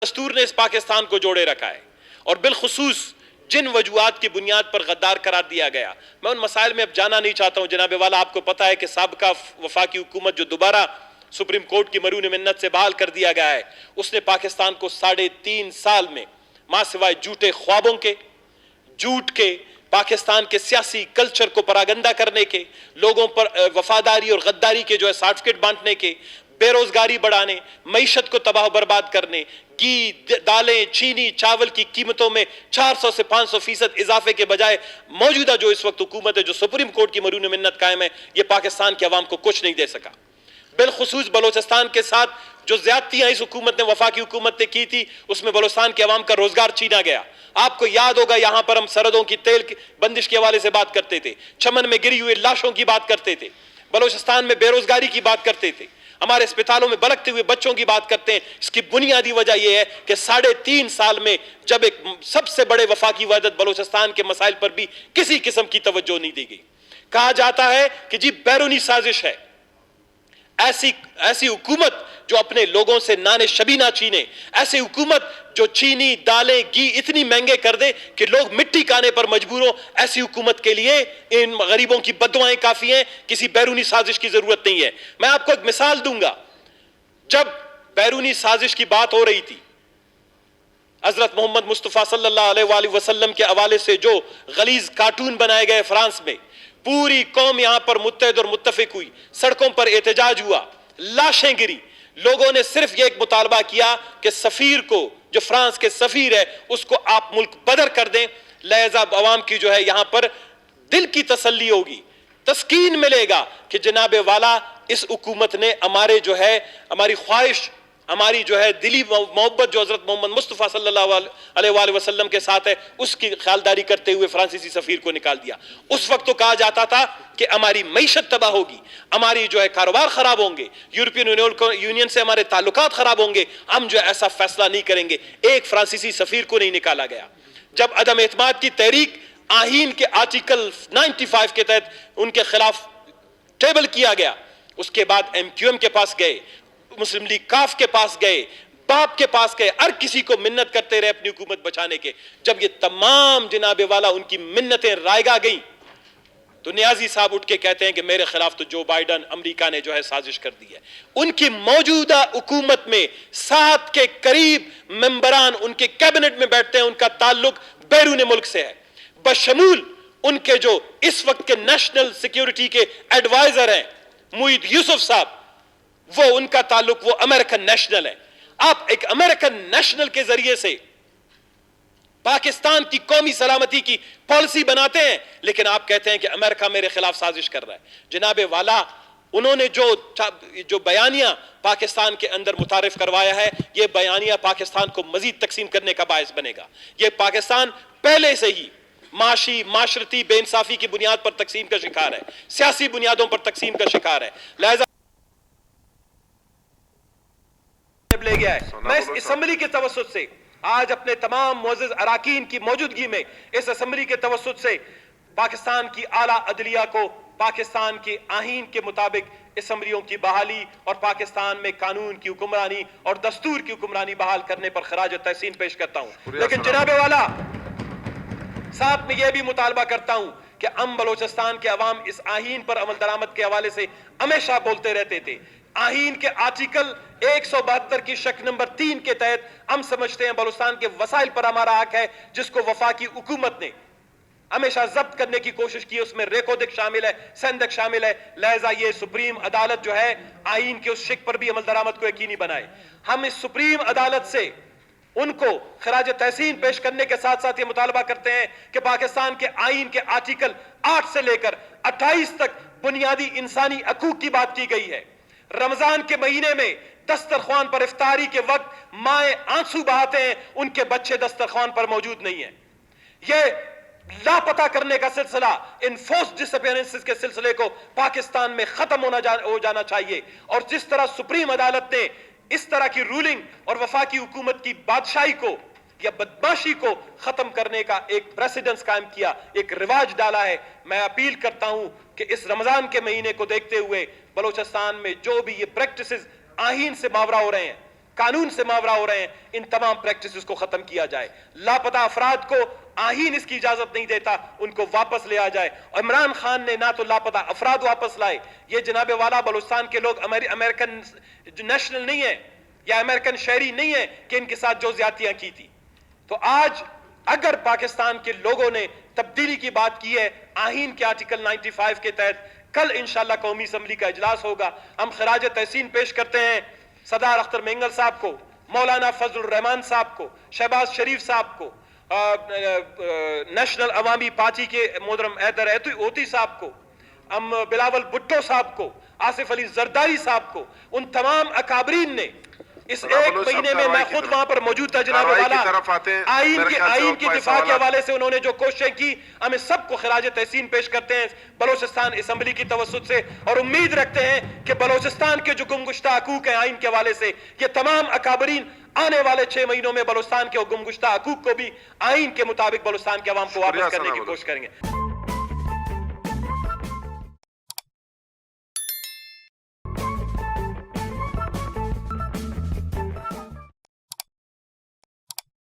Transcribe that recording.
دستور نے اس پاکستان کو جوڑے رکھا ہے اور بالخصوص جن وجوہات کی بنیاد پر غدار قرار دیا گیا، میں ان مسائل میں اب جانا نہیں چاہتا ہوں۔ جناب والا، آپ کو پتا ہے کہ سابقہ وفاقی حکومت جو دوبارہ سپریم کورٹ کی مرہون منت سے بحال کر دیا گیا ہے، اس نے پاکستان کو 3.5 سال میں ماں سوائے جھوٹے خوابوں کے، جھوٹ کے، پاکستان کے سیاسی کلچر کو پراگندہ کرنے کے، لوگوں پر وفاداری اور غداری کے جو ہے سرٹیفکیٹ بانٹنے کے، بے روزگاری بڑھانے، معیشت کو تباہ و برباد کرنے، گھی، دالیں، چینی، چاول کی قیمتوں میں 400 سے 500% اضافے کے بجائے موجودہ جو اس وقت حکومت ہے جو سپریم کورٹ کی مرہون منت قائم ہے، یہ پاکستان کے عوام کو کچھ نہیں دے سکا۔ بالخصوص بلوچستان کے ساتھ جو زیادتیاں اس حکومت نے، وفاقی حکومت نے کی تھی، اس میں بلوچستان کے عوام کا روزگار چھینا گیا۔ آپ کو یاد ہوگا یہاں پر ہم سرحدوں کی تیل کی بندش کے حوالے سے بات کرتے تھے، چمن میں گری ہوئے لاشوں کی بات کرتے تھے، بلوچستان میں بے روزگاری کی بات کرتے تھے، ہمارے اسپتالوں میں بلکتے ہوئے بچوں کی بات کرتے ہیں۔ اس کی بنیادی وجہ یہ ہے کہ 3.5 سال میں جب ایک سب سے بڑے وفاقی وحدت بلوچستان کے مسائل پر بھی کسی قسم کی توجہ نہیں دی گئی۔ کہا جاتا ہے کہ جی بیرونی سازش ہے، ایسی حکومت جو اپنے لوگوں سے نان شبی نہ چھینے، ایسی حکومت جو چینی، دالیں، گھی اتنی مہنگے کر دے کہ لوگ مٹی کھانے پر مجبور ہو، ایسی حکومت کے لیے ان غریبوں کی بددعائیں کافی ہیں، کسی بیرونی سازش کی ضرورت نہیں ہے۔ میں آپ کو ایک مثال دوں گا، جب بیرونی سازش کی بات ہو رہی تھی، حضرت محمد مصطفیٰ صلی اللہ علیہ وآلہ وسلم کے حوالے سے جو غلیظ کارٹون بنائے گئے فرانس میں، پوری قوم یہاں پر متحد اور متفق ہوئی، سڑکوں پر احتجاج ہوا، لاشیں گری، لوگوں نے صرف یہ ایک مطالبہ کیا کہ سفیر کو، جو فرانس کے سفیر ہے، اس کو آپ ملک بدر کر دیں، لہذا عوام کی جو ہے یہاں پر دل کی تسلی ہوگی، تسکین ملے گا کہ جناب والا اس حکومت نے ہماری خواہش، ہماری جو ہے دلی محبت جو حضرت محمد مصطفیٰ صلی اللہ علیہ وآلہ وسلم کے ساتھ ہے، اس کی خیالداری کرتے ہوئے فرانسیسی سفیر کو نکال دیا۔ اس وقت تو کہا جاتا تھا کہ ہماری معیشت تباہ ہوگی، ہماری جو ہے کاروبار خراب ہوں گے، یورپین یونین سے ہمارے تعلقات خراب ہوں گے، ہم جو ایسا فیصلہ نہیں کریں گے۔ ایک فرانسیسی سفیر کو نہیں نکالا گیا۔ جب عدم اعتماد کی تحریک آئین کے آرٹیکل 95 کے تحت ان کے خلاف ٹیبل کیا گیا، اس کے بعد ایم کیو ایم کے پاس گئے، مسلم لیگ کاف کے پاس گئے، باپ کے پاس گئے، ہر کسی کو منت کرتے رہے اپنی حکومت بچانے کے۔ جب یہ تمام جناب والا ان کی منتیں رائگاں گئیں تو نیازی صاحب اٹھ کے کہتے ہیں کہ میرے خلاف تو جو بائیڈن امریکہ نے جو ہے سازش کر دی ہے۔ ان کی موجودہ حکومت میں 7 کے قریب ممبران ان کے کیبنٹ میں بیٹھتے ہیں، ان کا تعلق بیرون ملک سے ہے، بشمول ان کے جو اس وقت کے نیشنل سیکیورٹی کے ایڈوائزر ہیں محیط یوسف صاحب، وہ ان کا تعلق وہ امریکن نیشنل ہے۔ آپ ایک امریکن نیشنل کے ذریعے سے پاکستان کی قومی سلامتی کی پالیسی بناتے ہیں، لیکن آپ کہتے ہیں کہ امریکہ میرے خلاف سازش کر رہا ہے۔ جناب والا، انہوں نے جو بیانیہ پاکستان کے اندر متعارف کروایا ہے، یہ بیانیہ پاکستان کو مزید تقسیم کرنے کا باعث بنے گا۔ یہ پاکستان پہلے سے ہی معاشی، معاشرتی بے انصافی کی بنیاد پر تقسیم کا شکار ہے، سیاسی بنیادوں پر تقسیم کا شکار ہے، لہذا لے گیا ہے۔ میں اس اسمبلی کے توسط سے آج اپنے تمام معزز اراکین کی موجودگی میں اس اسمبلی کے توسط سے پاکستان کی اعلیٰ عدلیہ کو پاکستان کے آئین کے مطابق اسمبلیوں کی بحالی اور پاکستان میں قانون کی حکمرانی اور دستور کی حکمرانی بحال کرنے پر خراج تحسین پیش کرتا ہوں۔ لیکن جناب والا، ساتھ میں یہ بھی مطالبہ کرتا ہوں کہ ہم بلوچستان کے عوام اس آئین پر عمل درآمد کے حوالے سے ہمیشہ بولتے رہتے تھے۔ آئین کے آرٹیکل 172 کی شق نمبر 3 کے تحت ہم سمجھتے ہیں بلوچستان کے وسائل پر ہمارا حق ہے، جس کو وفاقی حکومت نے ہمیشہ ضبط کرنے کی کوشش کی، اس میں ریکودک شامل ہے، سندک شامل ہے، لہذا یہ سپریم عدالت جو ہے آئین کے اس شق پر بھی عمل درآمد کو یقینی بنائے۔ ہم اس سپریم عدالت سے ان کو خراج تحسین پیش کرنے کے ساتھ ساتھ یہ مطالبہ کرتے ہیں کہ پاکستان کے آئین کے آرٹیکل 8 سے لے کر 28 تک بنیادی انسانی حقوق کی بات کی گئی ہے۔ رمضان کے مہینے میں دسترخوان پر افطاری کے وقت مائیں آنسو بہاتے ہیں، ان کے بچے دسترخوان پر موجود نہیں ہیں۔ یہ لاپتہ کرنے کا سلسلہ، انفورس ڈس اپیئرنسز کے سلسلے کو پاکستان میں ختم ہو جانا چاہیے، اور جس طرح سپریم عدالت نے اس طرح کی رولنگ اور وفاقی حکومت کی بادشاہی کو یا بدماشی کو ختم کرنے کا ایک پریسیڈنس قائم کیا، ایک رواج ڈالا ہے، میں اپیل کرتا ہوں کہ اس رمضان کے مہینے کو دیکھتے ہوئے بلوچستان میں جو بھی یہ پریکٹسز آئین سے ماورا ہو رہے ہیں، قانون سے ماورا ہو رہے ہیں، ان تمام پریکٹسز کو ختم کیا جائے. لاپتہ افراد کو آئین اس کی اجازت نہیں دیتا ان کو واپس لے آ جائے. عمران خان نے نہ تو لاپتہ افراد واپس لائے. یہ جناب والا بلوچستان کے لوگ امریکن نیشنل نہیں ہیں یا امریکن شہری نہیں ہیں کہ ان کے ساتھ جو زیادتیاں کی تھی. تو آج اگر پاکستان کے لوگوں نے تبدیلی کی بات کی ہے آئین کے آرٹیکل 95 کے تحت، کل انشاءاللہ قومی اسمبلی کا اجلاس ہوگا. ہم خراج تحسین پیش کرتے ہیں سردار اختر مینگل صاحب کو، مولانا فضل الرحمان صاحب کو، شہباز شریف صاحب کو، نیشنل عوامی پارٹی کے محترم حیدر اوتی صاحب کو، بلاول بھٹو صاحب کو، آصف علی زرداری صاحب کو. ان تمام اکابرین نے اس ایک مہینے میں، میں خود وہاں پر موجود تھا جناب والا، آئین کی دفاع کے حوالے سے انہوں نے جو کوششیں کی، ہمیں سب کو خراج تحسین پیش کرتے ہیں بلوچستان اسمبلی کی توسط سے، اور امید رکھتے ہیں کہ بلوچستان کے جو گمگشتہ حقوق ہیں آئین کے حوالے سے، یہ تمام اکابرین آنے والے 6 مہینوں میں بلوچستان کے گمگشتہ حقوق کو بھی آئین کے مطابق بلوچستان کے عوام کو واپس کرنے کی کوشش کریں گے.